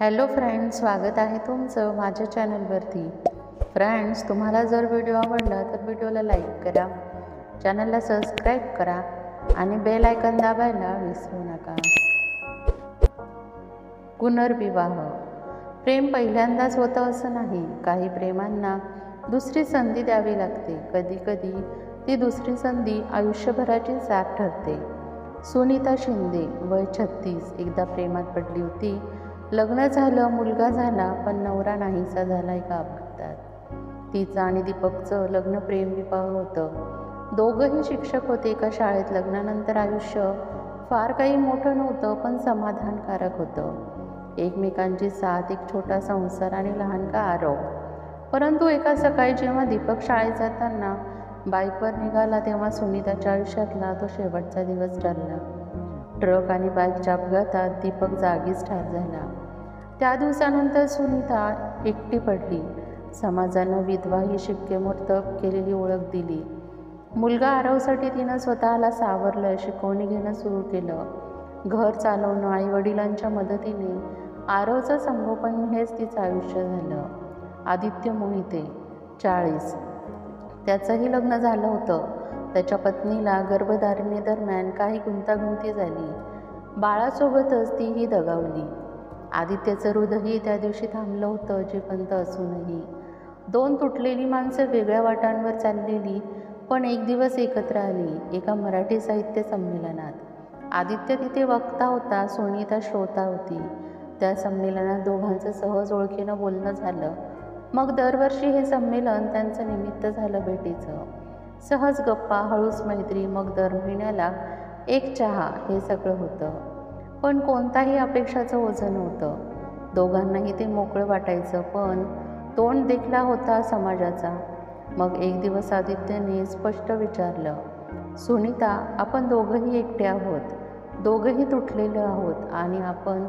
Hello friends, स्वागत आहे तुमचं माझ्या चॅनलवरती। फ्रेंड्स, तुम्हाला जर व्हिडिओ आवडला तर व्हिडिओला लाईक करा, चॅनलला सबस्क्राईब करा आणि बेल आयकॉन दाबायला विसरू नका। पुनर्विवाह। प्रेम पहिल्यांदाच होतं असं नाही। काही प्रेमांना दुसरी संधी द्यावी लागते। कधी कधी ती दुसरी संधी आयुष्यभराची साथ ठरते। सुनीता शिंदे, वय 36, एकदा प्रेमात पडली होती। लग्न झालं, मुलगा झाला, पण नवरा नाहीसा झाला एका अपघातात। तिचं आणि दीपकचं लग्न प्रेमविवाह होतं। दोघंही शिक्षक होते एका शाळेत। लग्नानंतर आयुष्य फार काही मोठं नव्हतं, पण समाधानकारक होतं। एकमेकांची साथ, एक छोटा संसार आणि लहानका आरव। परंतु एका सकाळी जेव्हा दीपक शाळेत जाताना बाईकवर निघाला, तेव्हा सुनीताच्या आयुष्यातला तो शेवटचा दिवस ठरला। ट्रक आणि बाईकच्या अपघातात दीपक जागीच ठार झाला। त्या दिवसानंतर सुनीता एकटी पडली। समाजानं विधवा ही शिक्केमोर्तब केलेली ओळख दिली। मुलगा आरवसाठी तिनं स्वतःला सावरलं, शिकवणी घेणं सुरू केलं। घर चालवणं, आईवडिलांच्या मदतीने आरवचं संगोपन हेच तिचं आयुष्य झालं। आदित्य मोहिते, 40, त्याचंही लग्न झालं होतं। त्याच्या पत्नीला गर्भधारणेदरम्यान काही गुंतागुंती झाली। बाळासोबतच तीही दगावली। आदित्यचं हृदयही त्या दिवशी थांबलं होतं, जिवंत असूनही। दोन तुटलेली माणसं वेगळ्या वाटांवर चाललेली, पण एक दिवस एकत्र आली एका मराठी साहित्य संमेलनात। आदित्य तिथे वक्ता होता, सुनीता श्रोता होती। त्या संमेलनात दोघांचं सहज ओळखीनं बोलणं झालं। मग दरवर्षी हे संमेलन त्यांचं निमित्त झालं भेटीचं। सहज गप्पा, हळूच मैत्री, मग दर महिन्याला एक चहा, हे सगळं होतं। पण कोणताही अपेक्षाचं ओझं नव्हतं। दोघांनाही ते मोकळं वाटायचं, पण तोंड देखला होता समाजाचा। मग एक दिवस आदित्यने स्पष्ट विचारलं, सुनीता, आपण दोघंही एकटे आहोत, दोघंही तुटलेलो आहोत, आणि आपण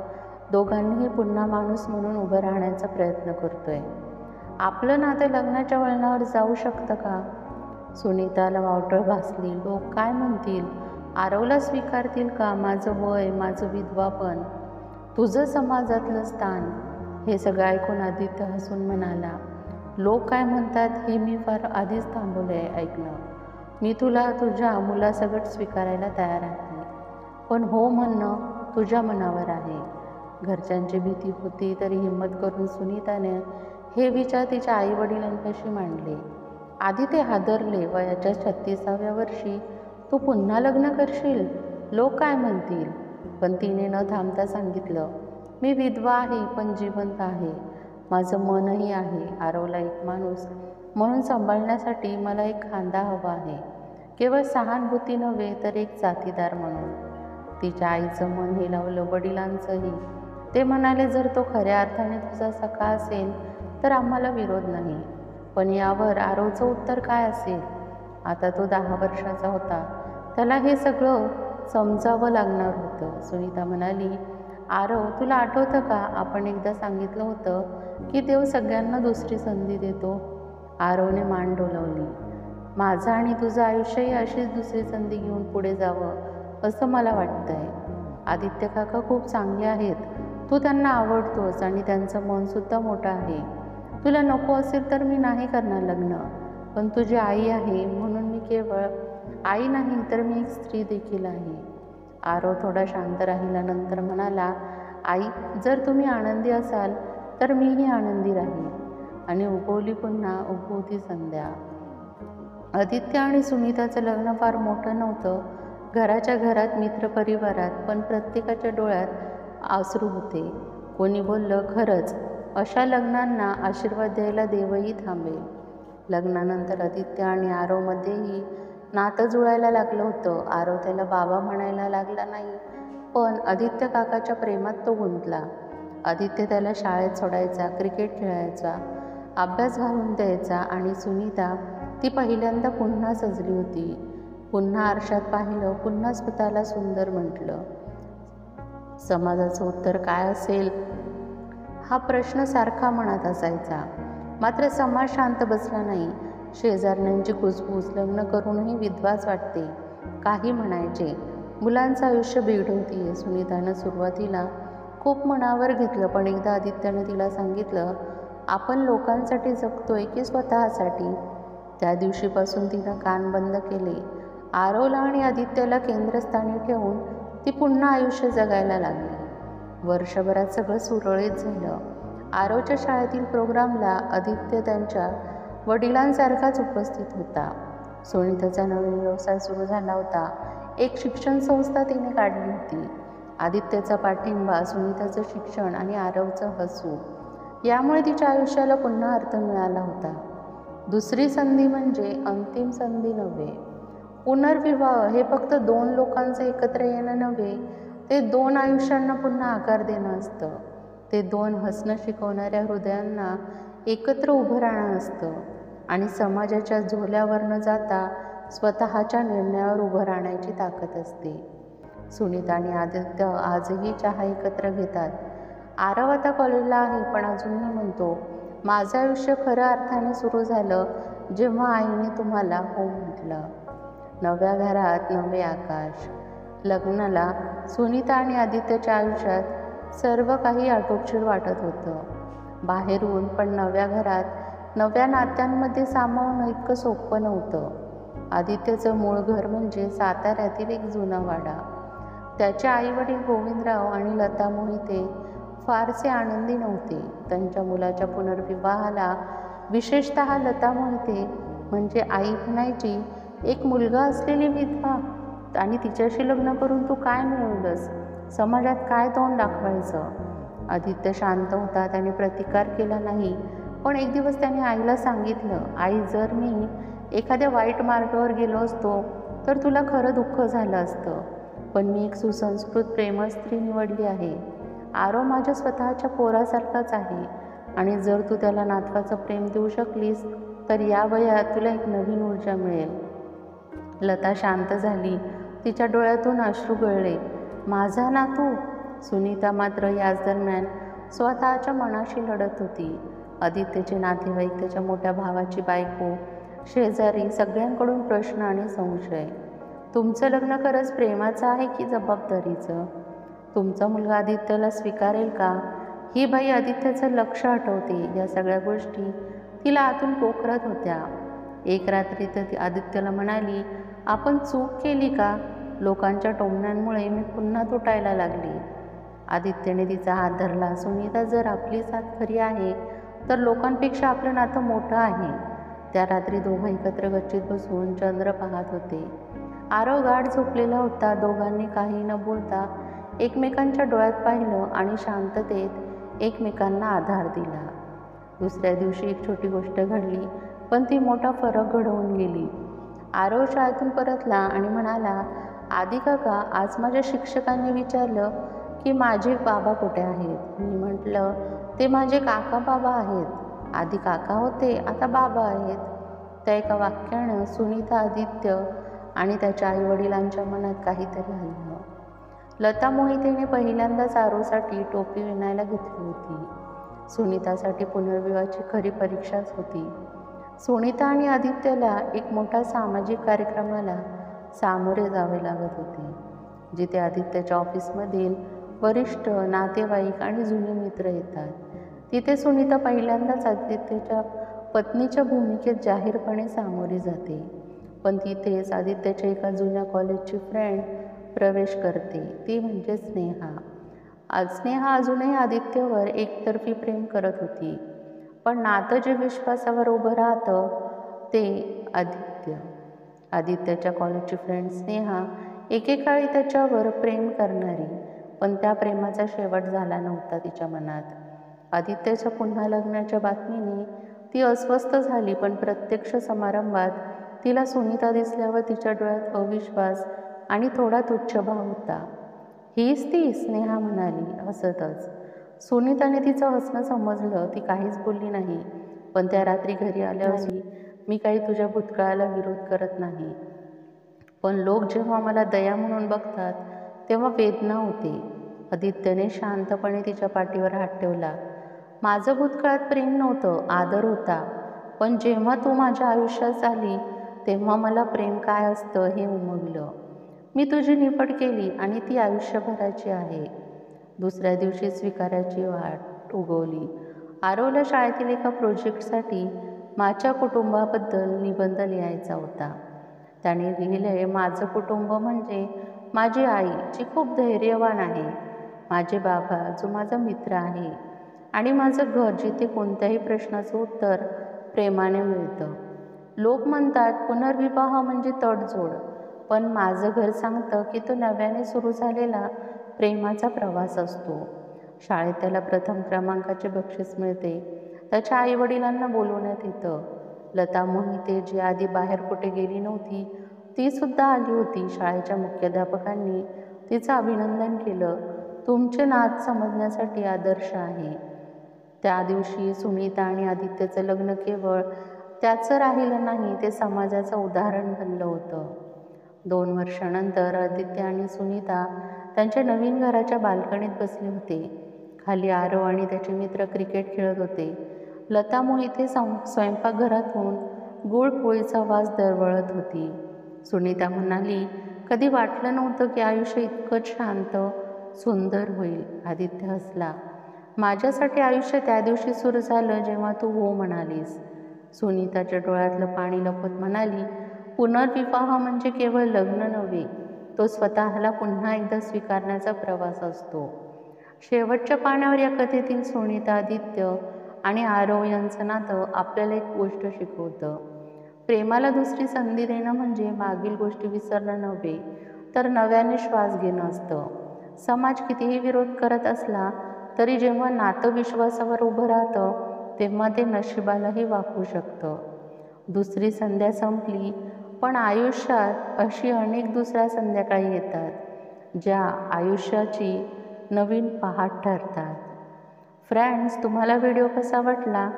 दोघांनीही पुन्हा माणूस म्हणून उभं राहण्याचा प्रयत्न करतोय। आपलं नातं लग्नाच्या वळणावर जाऊ शकतं का? सुनीताला वावटळ भासली। लोक काय म्हणतील? आरवला स्वीकारतील का? माझं वय, माझं विधवापण, तुझं समाजातलं स्थान, हे सगळं ऐकून आदित्य हसून म्हणाला, लोक काय म्हणतात हे मी फार आधीच थांबवलंय ऐकणं। मी तुला तुझ्या मुलासकट स्वीकारायला तयार आहे, पण हो म्हणणं तुझ्या मनावर आहे। घरच्यांची भीती होती, तरी हिंमत करून सुनीताने हे विचार तिच्या आईवडिलांपाशी मांडले। आदित्य हादरले। वयाच्या 36व्या वर्षी तू पुन्हा लग्न करशील? लोक काय म्हणतील? पण तिने न थांबता सांगितलं, मी विधवा आहे, पण जिवंत आहे। माझं मनही आहे। आरवला एक माणूस म्हणून सांभाळण्यासाठी मला एक खांदा हवा आहे, केवळ सहानुभूती नव्हे, तर एक साथीदार म्हणून। तिच्या आईचं मन हेलावलं, वडिलांचंही। ते म्हणाले, जर तो खऱ्या अर्थाने तुझा सखा असेल तर आम्हाला विरोध नाही। पण यावर आरवचं उत्तर काय असेल? आता तो 10 वर्षाचा होता। त्याला हे सगळं समजावं लागणार होतं। सुनीता म्हणाली, आरव, तुला आठवतं का आपण एकदा सांगितलं होतं की देव सगळ्यांना दुसरी संधी देतो? आरवने मान डोलावली। माझं आणि तुझं आयुष्यही अशीच दुसरी संधी घेऊन पुढे जावं असं मला वाटतंय। आदित्य काका खूप चांगले आहेत, तू त्यांना आवडतोस आणि त्यांचं मनसुद्धा मोठं आहे। तुला नको असेल तर मी नाही करणार लग्न, पण तुझी आई आहे म्हणून मी केवळ आई नाही, तर मी एक स्त्री देखील आहे। आरव थोडा शांत राहिला, नंतर म्हणाला, आई, जर तुम्ही आनंदी असाल तर मीही आनंदी राहील। आणि उगवली पुन्हा उगवती संध्या। आदित्य आणि सुनीताचं लग्न फार मोठं नव्हतं, घराच्या घरात, मित्रपरिवारात, पण प्रत्येकाच्या डोळ्यात अश्रू होते। कोणी बोललं, खरंच अशा लग्नांना आशीर्वाद द्यायला देवही थांबेल। लग्नानंतर आदित्य आणि आरवमध्येही नातं जुळायला लागलं होतं। आरव त्याला बाबा म्हणायला लागला नाही, पण आदित्य काकाच्या प्रेमात तो गुंतला। आदित्य त्याला शाळेत सोडायचा, क्रिकेट खेळायचा, अभ्यास घालून द्यायचा, आणि सुनीता, ती पहिल्यांदा पुन्हा सजली होती। पुन्हा आरशात पाहिलं, पुन्हा स्वतःला सुंदर म्हटलं। समाजाचं उत्तर काय असेल हा प्रश्न सारखा मनात असायचा। मात्र समाज शांत बसला नाही। शेजारण्यांची कुजबूज, लग्न करूनही विधवाच वाटते, काही म्हणायचे। मुलांचं आयुष्य बिघडवतीये। सुनीतानं सुरुवातीला खूप मनावर घेतलं, पण एकदा आदित्यने तिला सांगितलं, आपण लोकांसाठी जगतोय की स्वतःसाठी. त्या दिवशीपासून तिनं कान बंद केले. आरवला आणि आदित्यला केंद्रस्थानी ठेवून ती पुन्हा आयुष्य जगायला लागली. वर्षभरात सगळं सुरळीत झालं. आरवच्या शाळेतील प्रोग्रामला आदित्य त्यांच्या वडिलांसारखाच उपस्थित होता. सुनीताचा नवीन व्यवसाय सुरू झाला होता. एक शिक्षण संस्था तिने काढली होती. आदित्यचा पाठिंबा, सुनीताचं शिक्षण आणि आरवचं हसू यामुळे तिच्या आयुष्याला पुन्हा अर्थ मिळाला होता. दुसरी संधी म्हणजे अंतिम संधी नव्हे. पुनर्विवाह हे फक्त दोन लोकांचं एकत्र येणं नव्हे, ते दोन आयुष्यांना पुन्हा आकार देणं असतं. ते दोन हसणं शिकवणाऱ्या हृदयांना एकत्र उभं राहणं असतं आणि समाजाच्या झोल्यावर न जाता स्वतःच्या निर्णयावर उभं राहण्याची ताकद असते. सुनीता आणि आदित्य आजही चहा एकत्र घेतात. आरव आता कॉलेजला आहे, पण अजूनही म्हणतो, माझं आयुष्य खऱ्या अर्थाने सुरू झालं जेव्हा आईने तुम्हाला हो म्हटलं. नव्या घरात नवे आकाश. लग्नाला सुनीता आणि आदित्यच्या आयुष्यात सर्व काही आटोपशीर वाटत होतं. बाहेरून, पण नव्या घरात नव्या नात्यांमध्ये सामावणं इतकं सोपं नव्हतं. आदित्यचं मूळ घर म्हणजे साताऱ्यातील एक जुना वाडा. त्याचे आईवडील गोविंदराव आणि लता मोहिते फारसे आनंदी नव्हते. त्यांच्या मुलाच्या पुनर्विवाहाला, विशेषतः लता मोहिते म्हणजे आई म्हणायची, एक मुलगा असलेली विधवा आणि तिच्याशी लग्न करून तू काय मिळवलंस? समाजात काय तोंड दाखवायचं? आदित्य शांत होता, त्याने प्रतिकार केला नाही. पण एक दिवस त्याने आईला सांगितलं, आई, जर मी एखाद्या वाईट मार्गावर गेलो असतो तर तुला खरं दुःख झालं असतं, पण मी एक सुसंस्कृत प्रेमळ स्त्री निवडली आहे. आरव माझ्या स्वतःच्या पोरासारखाच आहे आणि जर तू त्याला नातवाचं प्रेम देऊ शकलीस तर या वयात तुला एक नवीन ऊर्जा मिळेल. लता शांत झाली. तिच्या डोळ्यातून अश्रू गळले. माझा नातू? सुनीता मात्र याच दरम्यान स्वतःच्या मनाशी लढत होती. आदित्यचे नातेवाईक, त्याच्या मोठ्या भावाची बायको, शेजारी, सगळ्यांकडून प्रश्न आणि संशय. तुमचं लग्न खरंच प्रेमाचं आहे की जबाबदारीचं? तुमचा मुलगा आदित्यला स्वीकारेल का? ही बाई आदित्यचं लक्ष हटवते. या सगळ्या गोष्टी तिला आतून पोखरत होत्या. एक रात्री तर ती आदित्यला म्हणाली, आपण चूक केली का? लोकांच्या टोमण्यांमुळे मी पुन्हा तुटायला लागली. आदित्यने तिचा हात धरला. सुनीता, जर आपली साथ खरी आहे तर लोकांपेक्षा आपलं नातं मोठं आहे. त्या रात्री दोघं एकत्र गच्चीत बसून चंद्र पाहत होते. आरव गाढ झोपलेला होता. दोघांनी काही न बोलता एकमेकांच्या डोळ्यात पाहिलं आणि शांततेत एकमेकांना आधार दिला. दुसऱ्या दिवशी एक छोटी गोष्ट घडली, पण ती मोठा फरक घडवून गेली. आरव शाळेतून परतला आणि म्हणाला, आदी काका, आज माझ्या शिक्षकांनी विचारलं की माझे बाबा कुठे आहेत. मी म्हटलं, ते माझे काका बाबा आहेत. आधी काका होते, आता बाबा आहेत. त्या एका वाक्यानं सुनीता, आदित्य आणि त्याच्या आईवडिलांच्या मनात काहीतरी हललं. लता मोहितेने पहिल्यांदाच आरवसाठी टोपी विणायला घेतली होती. सुनीतासाठी पुनर्विवाहाची खरी परीक्षाच होती. सुनीता आणि आदित्यला एक मोठ्या सामाजिक कार्यक्रमाला सामोरे जावे लागत होते, जिथे आदित्यच्या ऑफिसमधील वरिष्ठ, नातेवाईक आणि जुने मित्र येतात. तिथे सुनीता पहिल्यांदाच आदित्यच्या पत्नीच्या भूमिकेत जाहीरपणे सामोरी जाते. पण तिथेच आदित्यच्या एका जुन्या कॉलेजची फ्रेंड प्रवेश करते. ती म्हणजे स्नेहा. स्नेहा अजूनही आदित्यवर एकतर्फी प्रेम करत होती, पण नातं जे विश्वासावर उभं राहतं ते आदित्य. आदित्यच्या कॉलेजची फ्रेंड स्नेहा एकेकाळी त्याच्यावर प्रेम करणारी, पण त्या प्रेमाचा शेवट झाला नव्हता तिच्या मनात. आदित्यच्या पुन्हा लग्नाच्या बातमीने ती अस्वस्थ झाली, पण प्रत्यक्ष समारंभात तिला सुनीता दिसल्यावर तिच्या डोळ्यात अविश्वास आणि थोडा तुच्छभाव होता. हीच ती? स्नेहा म्हणाली हसतच. सुनीताने तिचं हसणं समजलं. ती काहीच बोलली नाही. पण त्या रात्री घरी आल्यावर, मी काही तुझ्या भूतकाळाला विरोध करत नाही, पण लोक जेव्हा मला दया म्हणून बघतात तेव्हा वेदना होते. आदित्यने शांतपणे तिच्या पाठीवर हात ठेवला. माझं भूतकाळात प्रेम नव्हतं, आदर होता, पण जेव्हा तू माझ्या आयुष्यात आली तेव्हा मला प्रेम काय असतं हे उमगलं. मी तुझी निवड केली आणि ती आयुष्यभराची आहे. दुसऱ्या दिवशी स्वीकाराची वाट उगवली. आरवला शाळेतील एका प्रोजेक्टसाठी माझ्या कुटुंबाबद्दल निबंध लिहायचा होता. त्याने लिहिले, माझं कुटुंब म्हणजे माझी आई जी खूप धैर्यवान आहे, माझे बाबा जो माझा मित्र आहे आणि माझं घर जिथे कोणत्याही प्रश्नाचं उत्तर प्रेमाने मिळतं. लोक म्हणतात पुनर्विवाह म्हणजे तडजोड, पण माझं घर सांगतं की तो नव्याने सुरू झालेला प्रेमाचा प्रवास असतो. शाळेत त्याला प्रथम क्रमांकाचे बक्षीस मिळते. त्याच्या आईवडिलांना बोलवण्यात येतं. लता मोहिते जी आधी बाहेर कुठे गेली नव्हती ती सुद्धा आली होती. शाळेच्या मुख्याध्यापकांनी तिचं अभिनंदन केलं. तुमचे नात समजण्यासाठी आदर्श आहे. त्या दिवशी सुनीता आणि आदित्यचं लग्न केवळ त्याचं राहिलं नाही, ते समाजाचं उदाहरण बनलं होतं. 2 वर्षानंतर आदित्य आणि सुनीता त्यांच्या नवीन घराच्या बाल्कनीत बसले होते. खाली आरव आणि त्याचे मित्र क्रिकेट खेळत होते. लता मोहिते स्वयंपाकघरातून गुळपोळीचा वास दरवळत होती. सुनीता म्हणाली, कधी वाटलं नव्हतं की आयुष्य इतकं शांत सुंदर होईल. आदित्य हसला, माझ्यासाठी आयुष्य त्या दिवशी सुरू झालं जेव्हा तू हो म्हणालीस. सुनीताच्या डोळ्यातलं पाणी लपत म्हणाली, पुनर्विवाह म्हणजे केवळ लग्न नव्हे, तो स्वतःला पुन्हा एकदा स्वीकारण्याचा प्रवास असतो. शेवटच्या पानावर या कथेतील सुनीता, आदित्य आणि आरव यांचं नातं आपल्याला एक गोष्ट शिकवतं. प्रेमाला दुसरी संधी देणं म्हणजे मागील गोष्टी विसरणं नव्हे, तर नव्याने श्वास घेणं असतं. समाज कितीही विरोध करत असला तरी जेव्हा नातं विश्वासावर उभं राहतं तेव्हा ते नशिबालाही वाकवू शकतं. दुसरी संध्या संपली, पण आयुष्यात अशी अनेक दुसऱ्या संध्याकाळी येतात, ज्या आयुष्याची नवीन पहाट ठरतात. फ्रेंड्स, तुम्हाला व्हिडिओ कसा वाटला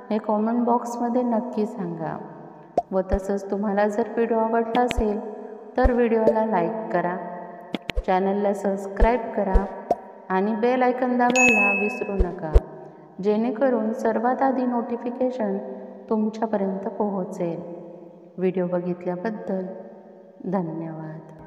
हे कॉमेंट बॉक्समध्ये नक्की सांगा. व तसंच तुम्हाला जर व्हिडिओ आवडला असेल तर व्हिडिओला लाईक करा, चॅनलला सबस्क्राईब करा आणि बेल आयकॉन दाबायला विसरू नका, जेणेकरून सर्वात आधी नोटिफिकेशन तुमच्यापर्यंत पोहोचेल. व्हिडिओ बघितल्याबद्दल धन्यवाद.